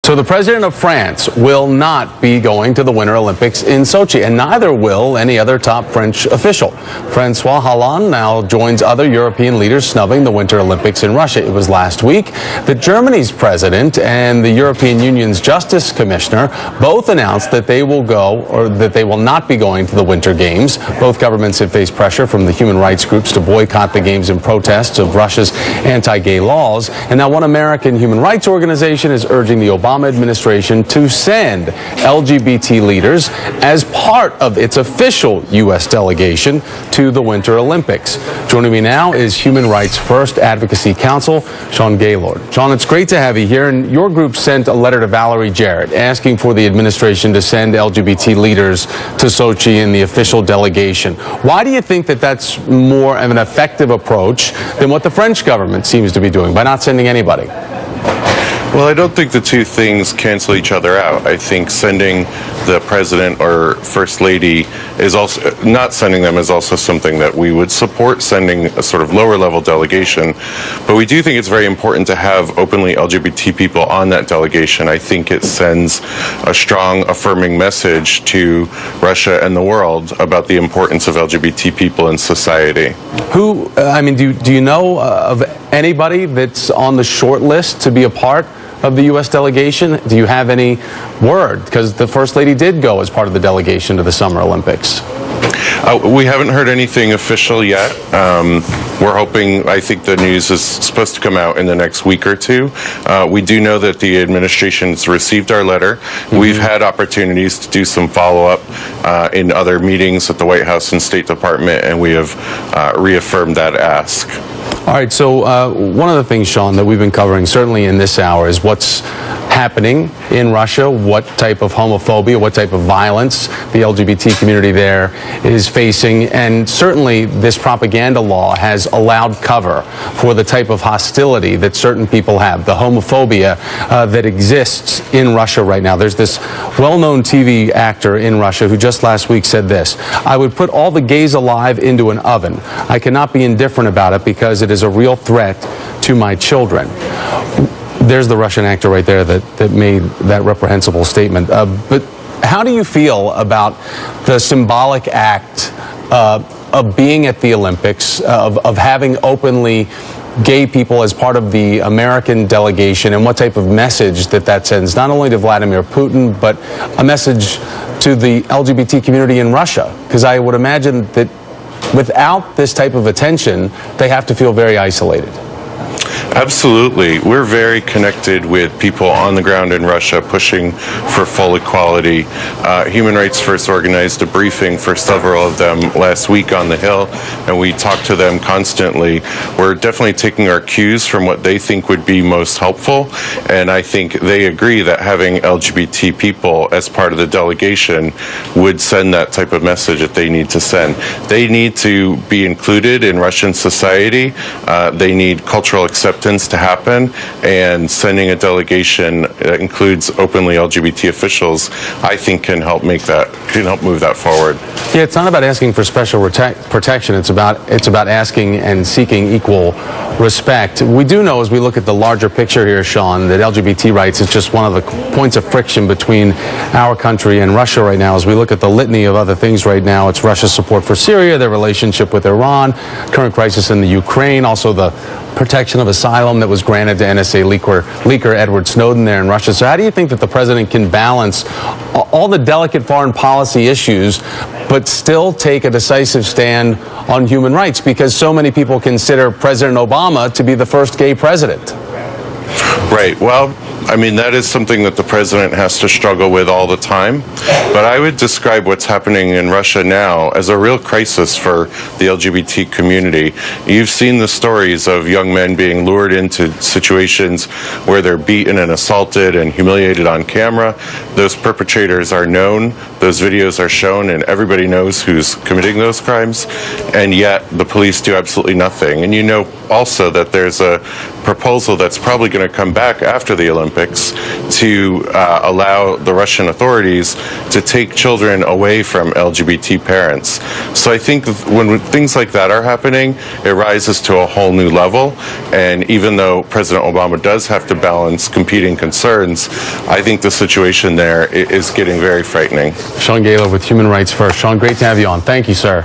So the president of France will not be going to the Winter Olympics in Sochi, and neither will any other top French official. Francois Hollande now joins other European leaders snubbing the Winter Olympics in Russia. It was last week that Germany's president and the European Union's Justice Commissioner both announced that they will go, or that they will not be going to the Winter Games. Both governments have faced pressure from the human rights groups to boycott the Games in protests of Russia's anti-gay laws. And now one American human rights organization is urging the Obama administration to send LGBT leaders as part of its official U.S. delegation to the Winter Olympics. Joining me now is Human Rights First Advocacy Counsel, Sean Gaylord. Sean, it's great to have you here. And your group sent a letter to Valerie Jarrett asking for the administration to send LGBT leaders to Sochi in the official delegation. Why do you think that that's more of an effective approach than what the French government seems to be doing by not sending anybody? Well, I don't think the two things cancel each other out. I think sending the president or first lady is also, not sending them is also something that we would support, sending a sort of lower level delegation. But we do think it's very important to have openly LGBT people on that delegation. I think it sends a strong affirming message to Russia and the world about the importance of LGBT people in society. Who, I mean, do you know of anybody that's on the short list to be a part of the U.S. delegation? Do you have any word? Because the First Lady did go as part of the delegation to the Summer Olympics. We haven't heard anything official yet. We're hoping, I think the news is supposed to come out in the next week or two. We do know that the administration has received our letter. Mm-hmm. We've had opportunities to do some follow-up in other meetings at the White House and State Department, and we have reaffirmed that ask. All right, so one of the things, Sean, that we've been covering, certainly in this hour, is what's happening in Russia, what type of homophobia, what type of violence the LGBT community there is facing. And certainly this propaganda law has allowed cover for the type of hostility that certain people have, the homophobia that exists in Russia right now. There's this well-known TV actor in Russia who just last week said this: "I would put all the gays alive into an oven. I cannot be indifferent about it because it is a real threat to my children." There's the Russian actor right there that made that reprehensible statement. But how do you feel about the symbolic act of being at the Olympics, of having openly gay people as part of the American delegation, and what type of message that sends, not only to Vladimir Putin, but a message to the LGBT community in Russia? Because I would imagine that without this type of attention, they have to feel very isolated. Absolutely. We're very connected with people on the ground in Russia pushing for full equality. Human Rights First organized a briefing for several of them last week on the Hill, and we talk to them constantly. We're definitely taking our cues from what they think would be most helpful, and I think they agree that having LGBT people as part of the delegation would send that type of message that they need to send. They need to be included in Russian society. They need cultural acceptance to happen, and sending a delegation that includes openly LGBT officials, I think, can help move that forward. Yeah, it's not about asking for special protection. It's about asking and seeking equal respect. We do know, as we look at the larger picture here, Sean, that LGBT rights is just one of the points of friction between our country and Russia right now. As we look at the litany of other things right now, it's Russia's support for Syria, their relationship with Iran, current crisis in the Ukraine, also the protection of asylum that was granted to NSA leaker Edward Snowden there in Russia. So how do you think that the president can balance all the delicate foreign policy issues but still take a decisive stand on human rights? Because so many people consider President Obama to be the first gay president. Right. Well, I mean, that is something that the president has to struggle with all the time. But I would describe what's happening in Russia now as a real crisis for the LGBT community. You've seen the stories of young men being lured into situations where they're beaten and assaulted and humiliated on camera. Those perpetrators are known, those videos are shown, and everybody knows who's committing those crimes. And yet the police do absolutely nothing. And you know also that there's a proposal that's probably going to come back after the Olympics Olympics to allow the Russian authorities to take children away from LGBT parents. So I think when things like that are happening, it rises to a whole new level. And even though President Obama does have to balance competing concerns, I think the situation there is getting very frightening. Sean Gaylor with Human Rights First. Sean, great to have you on. Thank you, sir.